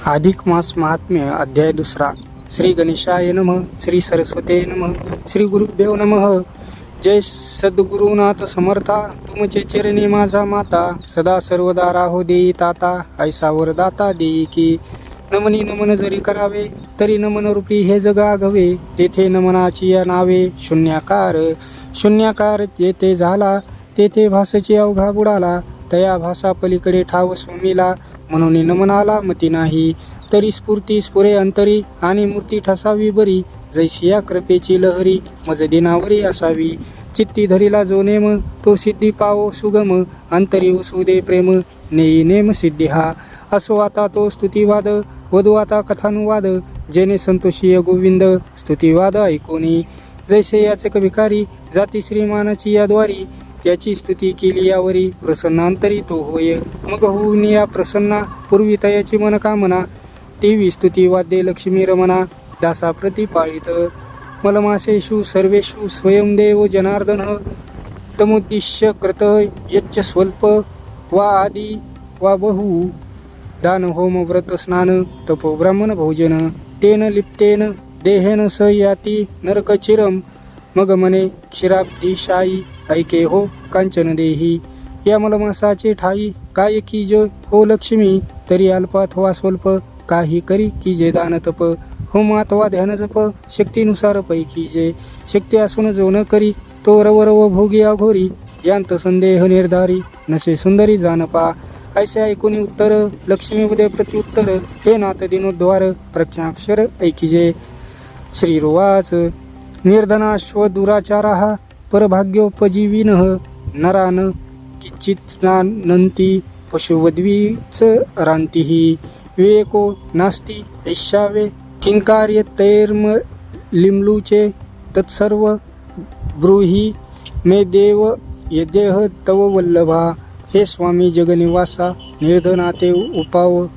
अधिक मास महात्म्य अध्याय दुसरा. श्री गणेशाय नमः. श्री सरस्वते नमः. श्री गुरुभ्यो नमः. जय सद्गुरुनाथ समर्था. तुमचे चरणी माझा माता, सदा सर्वदा राहो देई ताता. ऐसा वरदाता देई की नमनी नमन जरी करावे, तरी नमन रूपी हे जग आघवे. तेथे नमनाची या नावे, शून्याकार शून्याकार जेथे झाला, तेथे भासाची अवघा बुडाला. तया भासा पलीकडे ठाव स्वामीला, म्हणून नमनाला मती नाही. तरी स्फूर्ती स्फुरे अंतरी, आणि मूर्ती ठसावी बरी. जैसी या कृपेची लहरी, मज दिनावरी असावी. चित्ती धरीला जो नेम, तो सिद्धी पावो सुगम. अंतरी वसू दे प्रेम, नेई नेम सिद्धी हा. असो आता तो स्तुतिवाद, वधू आता कथानुवाद. जेने संतोषीय गोविंद, स्तुतिवाद ऐकोनी. जैसे याचक भिकारी, जाती श्रीमानाची या द्वारी. याची स्तुती केली यावरी, प्रसन्नांतरी तो होय. मग होऊन या प्रसन्ना, पूर्वी तयाची मनकामना. देवी स्तुती वाद्ये लक्ष्मी रमणा, दासा प्रतिपाळित. मलमासेषु सर्वेषु स्वयंदेव जनार्दन. तमुद्दिश्य कृत यच्च स्वल्प वा आदि वा बहु. दान होम व्रत स्नान तपो ब्राह्मण भोजन. तेन लिप्तेन देहेन स याती नरकचिरम. मग मने क्षीराब्धीशायी, ऐके हो कांचन देही. या मलमासाचे ठाई, काय की जो हो लक्ष्मी. तरी अल्पात वा स्वल्प, काही करी की जे दान तप. होम अथवा ध्यान जप, शक्तीनुसार पैकी जे. शक्ती असून जो न करी, तो रवरव भोगी अघोरी. यांत संदेह निर्धारी, नसे सुंदरी जानपा. ऐसे ऐकून उत्तर, लक्ष्मी उदय प्रत्युत्तर. हे नाथ दिनोद्वार, प्रज्ञाक्षर ऐकिजे. श्रीरुवाच. निर्धनाश्व दुराचाराः परभाग्योपजीविनः. नरान किंचित्नानंती, पशुवद्वीच रांतिः. विवेको नास्ति ऐशावे, किंकार्यतैर्म लिम्लुचे. तत्सर्व ब्रूहि मे देव यद्यह तव वल्लभा. हे स्वामी जगनिवासा, निर्धनाते उपाव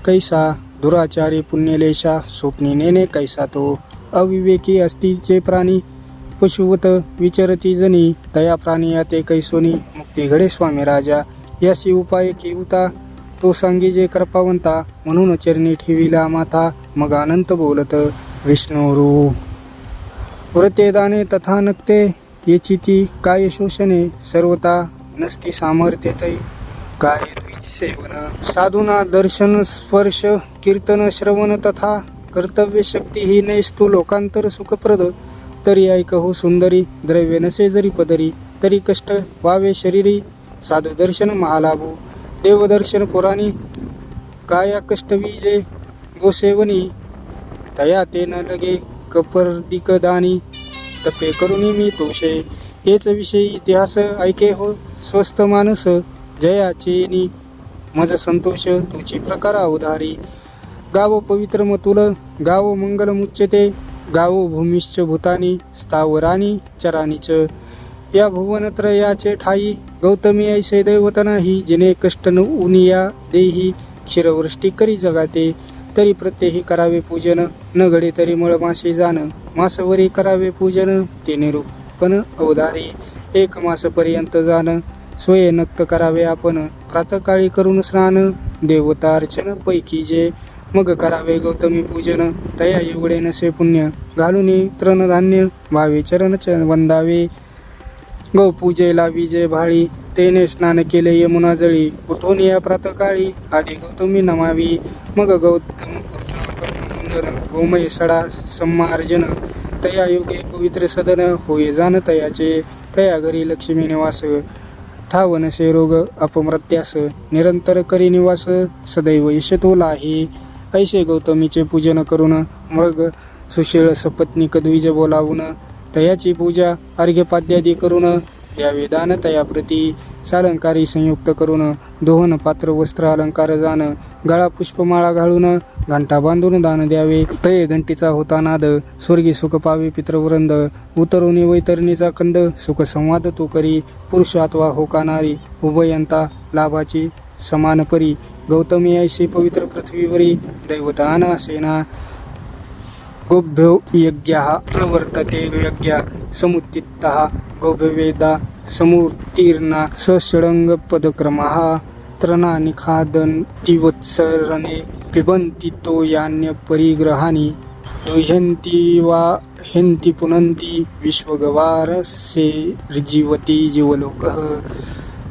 कैसा. दुराचारी पुण्यलेशा, स्वप्नी नेने कैसा तो. अविवेकी असती जे प्राणी, पशुवत विचरती जनी. तया प्राणी याते कैसोनी, मुक्ती घडे स्वामी राजा. यासी उपाय केवता, तो सांगे जे कृपावंता. म्हणून चरणी ठेविला माथा, मग अनंत बोलत विष्णुरू. व्रते दाने तथा नक्ते, येची ती काय शोषणे. सर्वता नसती सामर्थ्य तै, कार्य द्विज सेवन. साधुना दर्शन स्पर्श कीर्तन श्रवण तथा. कर्तव्य शक्ती ही नैस्तु लोकांतर सुखप्रद. तरी ऐक हो सुंदरी, द्रव्य नसे जरी पदरी. तरी कष्ट व्हावे शरीरी, साधू दर्शन महालाभू. देवदर्शन पुराणी, काया कष्ट विजे गोसेवनी. तया ते न लगे कपर्दिक दानी, तपे करुणी मी तोषे. हेच विषयी इतिहास ऐके हो स्वस्थ मानस. जयाचेनी मज संतोष, तुची प्रकार उधारी. गावो पवित्र मतुल, गावो मंगल मुच्यते. गावो भूमिश्च भूतानी, स्थावरानी चरानीच. या भुवनत्रयाचे ठाई, गौतमी ऐसे दैवत नाही. जिने कष्ट न उनिया देही, क्षीरवृष्टी करी जगाते. तरी प्रत्येही करावे पूजन, न घडे तरी मळमासे जाण. मासवरी करावे पूजन, ते निरूपण अवधारी. एक मासपर्यंत जाण, सोये नक्त करावे आपण. प्रातकाळी करून स्नान, देवतार्चन पैकी जे. मग करावे गौतमी पूजन, तया एवढे नसे पुण्य. घालून तृणधान्य, भावे चरण वंदावे. गौ पूजेला विजय भाळी, तेने स्नान केले यमुना जळी. उठून या प्रातकाळी, आधी गौतमी नमावी. मग गौतम पुत्र करून वंदन, गोमय सडा सम्मार्जन. तया योगे पवित्र सदन, होय जाण तयाचे. तया घरी लक्ष्मी निवास, ठाव नसे रोग अपमृत्यास. निरंतर करी निवास, सदैव यशतो लाही. ऐसे गौतमीचे पूजन करून, मृग सुशील सपत्नीक द्विज बोलावून. तयाची पूजा अर्घ्यपाद्यादी करून, द्यावे दान तया प्रती. सालंकारी संयुक्त करून, दोहन पात्र वस्त्र अलंकार जाण. गळा पुष्पमाळा घालून, घंटा बांधून दान द्यावे. तये घंटीचा होता नाद, स्वर्गी सुख पावे पितृवृंद. उतरुनी वैतरणीचा कंद, सुख संवाद तो करी. पुरुष अथवा हो का नारी, उभयंता लाभाची समान परी. गौतमी ऐशी पवित्र पृथ्वीवरी, दैवतान असेना. गोभ्यो यज्ञः प्रवर्तते यज्ञ समुत्थितः. गोभ्यवेदा समूर्तीर्णा सषडंग पदक्रमः. त्रणानि खादन्ति वत्सरणे, पिबन्ति तो यान्य परिग्रहाणि दुह्यन्ति वा ह्यन्ति पुनन्ति विश्वगवारसे जीवति जीवलोकः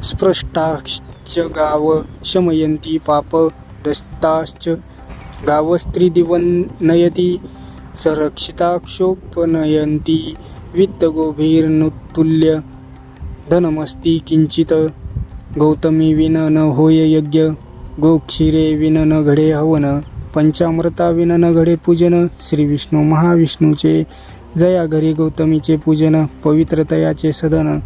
स्पृष्टाश्च गाव शमयन्ति पापदस्ताश्च गावस्त्रिदिवं नयति संरक्षिताक्षोपनयन्ति वित्तगोभिर्नुतुल्य धनमस्ति किंचित गौतमी विन न होय यज्ञ गोक्षीरे विन न घडे हवन पंचामृता विन न घडे पूजन श्री विष्णू महाविष्णूचे जया घरी गौतमीचे पूजन पवित्रतयाचे सदन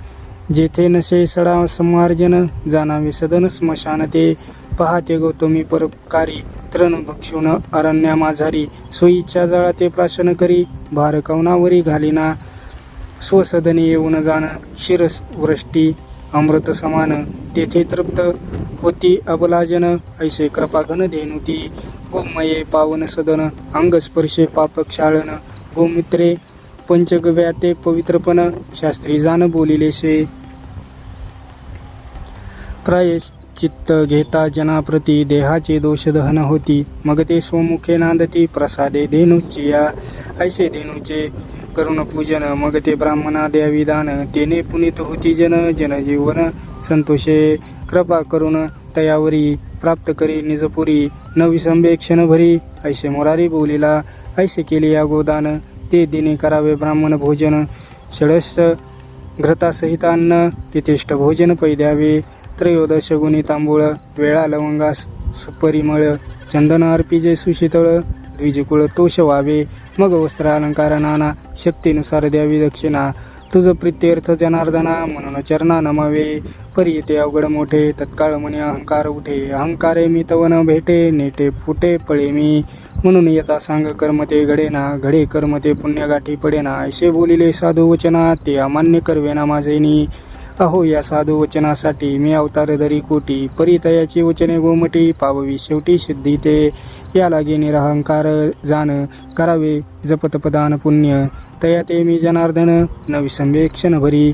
जेथे नसे सडा समार्जन जाणावे सदन स्मशानते पहाते गौतमी परोपकारी तृण भक्षुन अरण्या माझारी सोयीच्या जळाते प्राशन करी भार कवनावरी घालिना स्वसदनी येऊन जाण शिरवृष्टी अमृत समान तेथे तृप्त होती अबलाजन ऐसे कृपाघन धेनुती गोमये पावन सदन अंगस्पर्शे पाप क्षाळन गोमित्रे पंचगव्याते पवित्रपण शास्त्री जाण बोलिलेसे प्रायश्चित्त घेता जनाप्रती देहाचे दोष दहन होती मग ते स्वमुखे नांदती प्रसादे धेनुचिया ऐसे धेनुचे करुण पूजन मग ते ब्राह्मणा द्यावी दान तेने पुनीत होती जनजीवन संतोषे कृपा करून तयावरी प्राप्त करी निजपुरी न विसंबे क्षण भरी ऐसे मुरारी बोलिला ऐसे केले या गोदान ते दिने करावे ब्राह्मण भोजन षडश घृतासहितान्न यथेष्ट भोजन पै द्यावे त्रयोदश गुणी तांबूळ वेळा लवंगा सुपरिमळ चंदन अर्पिजे सुशीतळ द्विजकुळ तोष व्हावे मग वस्त्र अलंकार नाना शक्तीनुसार द्यावी दक्षिणा तुझ प्रित्यर्थ जनार्दना म्हणून चरणा नमावे परी येते अवघड मोठे तत्काळ म्हणे अहंकार उठे अहंकारे मी तव न भेटे नेटे फुटे पळे मी म्हणून येता सांग कर्म ते घडेना घडे कर्म ते पुण्यगाठी पडेना ऐसे बोलिले साधू वचना ते अमान्य करवेना माझेनी अहो या साधू वचनासाठी मी अवतार धरी कोटी परितयाची वचने गोमटी पाववी शेवटी सिद्धी ते या लागे निरहंकार जाण करावे जपतपदान पुण्य तया ते मी जनार्दन न विसंबे क्षण भरी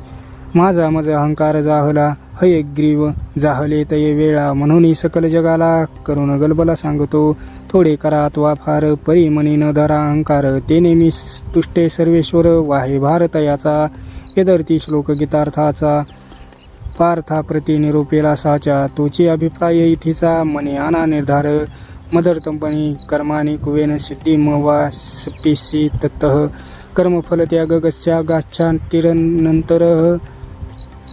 माझा मज अहंकार जाहला हयग्रीव जाहले तये वेळा म्हणून सकल जगाला करून गलबला सांगतो थोडे करा अथवा फार परी मनी न धरा अहंकार तेने मी तुष्टे सर्वेश्वर वाहे भारतयाचा यदर्थी श्लोक गीतार्थाचा पार्थाप्रती निरोपेला साचा तोची अभिप्राय इथीचा मने आना निर्धार मदर्थपणी कर्मानी कुवेन सिद्धी मवा स्पिसी तत्तः कर्मफल त्याग गस्या गाच्छांतिरनंतर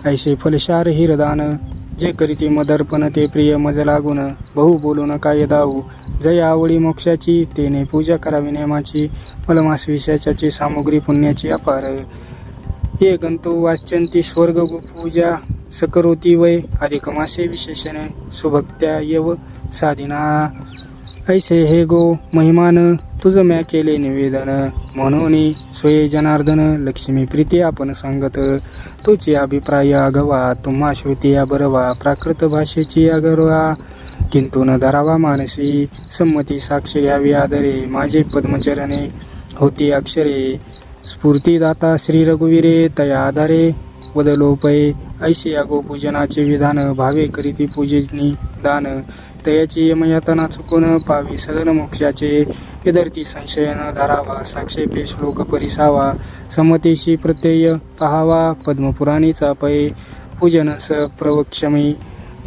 ऐसे फलशार हिरदान जे करीती मदर्पण ते प्रिय मज लागून बहु बोलू नका यदाऊ जय आवडी मोक्षाची तेने पूजा करावी नेमाची मलमास विषयाची सामुग्री पुण्याची अपार ये गंतो वाच्यंती स्वर्ग पूजा सकरोती वै अधिक मासे विशेषणे सुभक्त्या यव साधिना ऐसे हे गो महिमान तुझ म्या केले निवेदन म्हणून स्वये जनार्दन लक्ष्मी प्रीती आपण सांगत तुझी अभिप्राय आगवा तुम्हा श्रुती या बरवा प्राकृत भाषेची आगरवा किंतु न धरावा मानसी संमती साक्ष घ्यावी आदरे माझे पद्मचरणे होती अक्षरे स्फूर्तिदाता श्री रघुवीरे तया आधारे वदलोपये ऐसे या गोपूजनाचे विधान भावे करीती पूजनी दान तयाची यमयातना चुकून पावी सदन मोक्षाचे यदर्थी संशय न धरावा साक्षेपे श्लोक परिसावा संमतेशी प्रत्यय पहावा पद्मपुराणीचा पै पूजनस प्रवक्षमी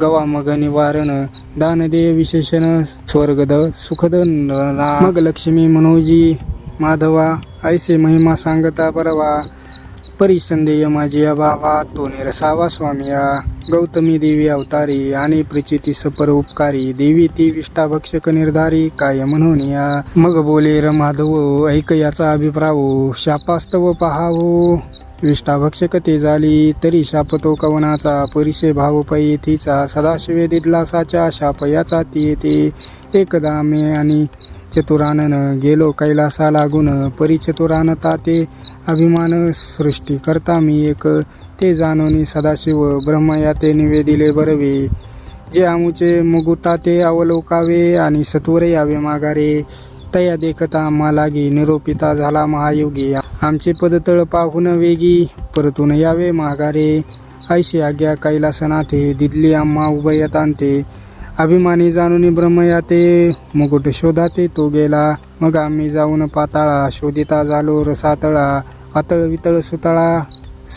गवा मग निवारण दान दे विशेषण स्वर्गद सुखद मग लक्ष्मी मनोजी माधवा ऐसे महिमा सांगता बरवा परिसंदेय माझी अभावा तो निरसावा स्वामिया गौतमी देवी अवतारी आणि प्रचिती सपर उपकारी देवी ती विष्टाभक्षक निर्धारी काय म्हणून या मग बोले र माधव ऐक याचा अभिप्राव शापास्तव पहावो विष्टाभक्षक ते झाली तरी शापतो कवनाचा परिसे भाव पै येथीचा सदाशिवे दिदलासाच्या शाप याचा ती येते एकदा मे आणि चतुरानन गेलो कैलासा लागून परिचतुरानता ते अभिमान सृष्टी करता मी एक ते जाणोनी सदाशिव ब्रह्म या ते निवेदिले बरवे जे आमुचे मुगुटा ते अवलोकावे आणि सत्वरे यावे माघारे तया देखता आम्हा लागी निरोपिता झाला महायोगी आमचे पदतळ पाहून वेगी परतून यावे माघारे ऐशी आज्ञा कैलासनाथे दिदली आम्हा उभयतांते अभिमानी जाणून ब्रह्मयाते मुकुट शोधाते तो गेला. मग आम्ही जाऊन पाताळा शोधिता झालो रसातळा. अतळ वितळ सुतळा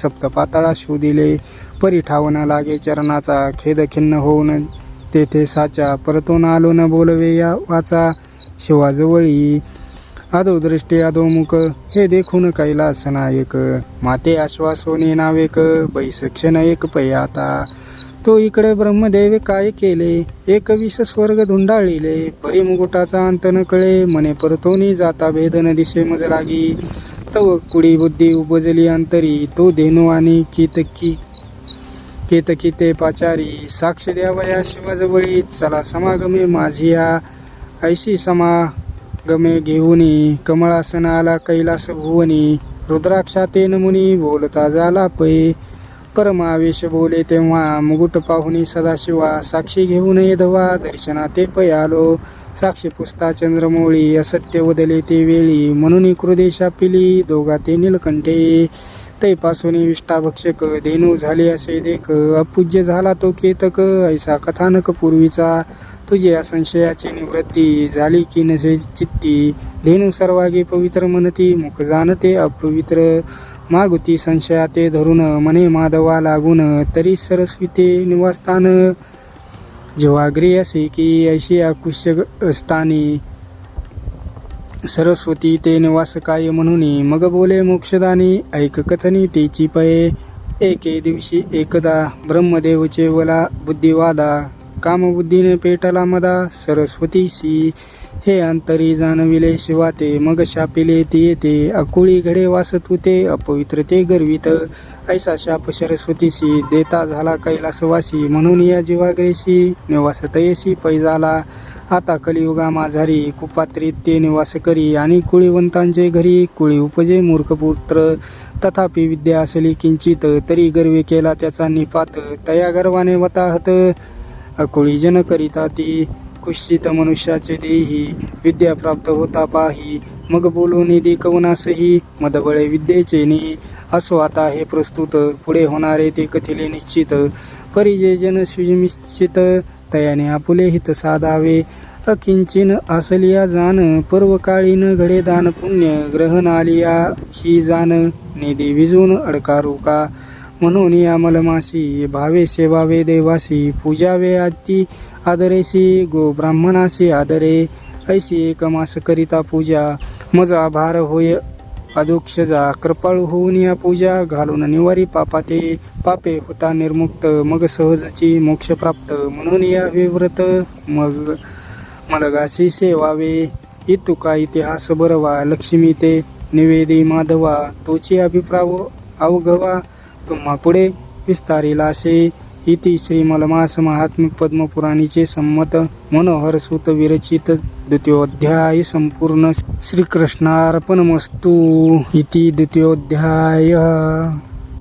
सप्त पाताळा शोधिले. परी ठाव न लागे चरणाचा खेद खिन्न होऊन तेथे साचा. परतून आलो न बोलवे या वाचा शिवाजवळी. अधो दृष्टी अधोमुख हे देखून कैलास नायक. माते आश्वासोनी नावेक बैस क्षण एक पयाता. तो इकडे ब्रह्मदेव काय केले एक विष स्वर्ग धुंडाळिले. परिमुकुटाचा अंत न कळे मने परतोनी जाता भेद न दिशे मज लागी. तव कुडी बुद्धी उपजली अंतरी तो धेनू आणि केतकी ते पाचारी. साक्ष द्यावया शिवाजवळी चला समागमे माझिया. ऐशी समागमे घेऊनी कमळासन आला कैलास भुवनी. रुद्राक्षातेन मुनी बोलता झाला पै. परमावेश बोले तेव्हा मुकुट पाहुनी सदाशिवा. साक्षी घेऊन येधवा दर्शना ते पै आलो. साक्षी पुसता चंद्रमौळी असत्य वदले ते वेळी. म्हणून क्रोधेशा पिली दोघा ते नीलकंठे. तैपासून विष्टाभक्षक धेनू झाले असे देख. अपूज्य झाला तो केतक ऐसा कथानक पूर्वीचा. तुझे असंशयाची निवृत्ती झाली की नसे चित्ती. धेनू सर्वागे पवित्र म्हणती मुख जाणते अपवित्र. मागुती संशयाते धरून मने माधवा लागून. तरी सरस्विते निवासस्थान जीवाग्री असे की ऐशी अकुश्य स्थानी. सरस्वती ते निवास काय म्हणून मग बोले मोक्षदानी. ऐक कथनी तेची पये. एके दिवशी एकदा ब्रह्मदेवचे वला बुद्धिवादा. कामबुद्धीने पेटला मदा सरस्वतीशी. हे अंतरी जाणविले शिवाते मग शापिले ती येते. अकुळी घडे वासत होते अपवित्र ते गर्वित. ऐसा शाप सरस्वतीशी देता झाला कैलासवासी. म्हणून या जीवाग्रेशी निवास तयसी पै झाला. आता कलियुगा माझारी कुपात्रीत ते निवास करी. आणि कुळीवंतांचे घरी कुळी उपजे मूर्खपुत्र. तथापि विद्या असली किंचित तरी गर्वे केला त्याचा निपात. तया गर्वाने वताहत अकुळी जन करिता ती. कुश्चित मनुष्याचे देही विद्या प्राप्त होता पाही. मग बोलून दिकवनासही मदबळे विद्येचे नी. असो आता हे प्रस्तुत पुढे होणारे ते कथिले निश्चित. परिजय जन सुनिश्चित तयाने आपुले हित साधावे. अकिंचिन असलिया जाण पर्वकाळीन घडे दान पुण्य. ग्रहण आलिया ही जाण निधी विजून अडकारू का. म्हणून या मलमासी भावे सेवावे देवासी. पूजावे आदी आदरेसी गो ब्राह्मणासी आदरे. ऐसी एक मास करिता पूजा मज आभार होय अदोक्षजा. कृपाळू होऊन या पूजा घालून निवारी पापाते. पापे होता निर्मुक्त मग सहजची मोक्ष प्राप्त. म्हणून या विव्रत मग मलगासी सेवावे. इतुका इतिहास बरवा लक्ष्मी ते निवेदी माधवा. तोची अभिप्राव अवघवा तुम्हा पुढे विस्तारिलासे. इति श्री मलमास महात्म्य पद्मपुराणीचे संमत मनोहर सूत विरचित द्वितीयोध्याय संपूर्ण. श्रीकृष्णार्पणमस्तु. इति द्वितीयोध्याय.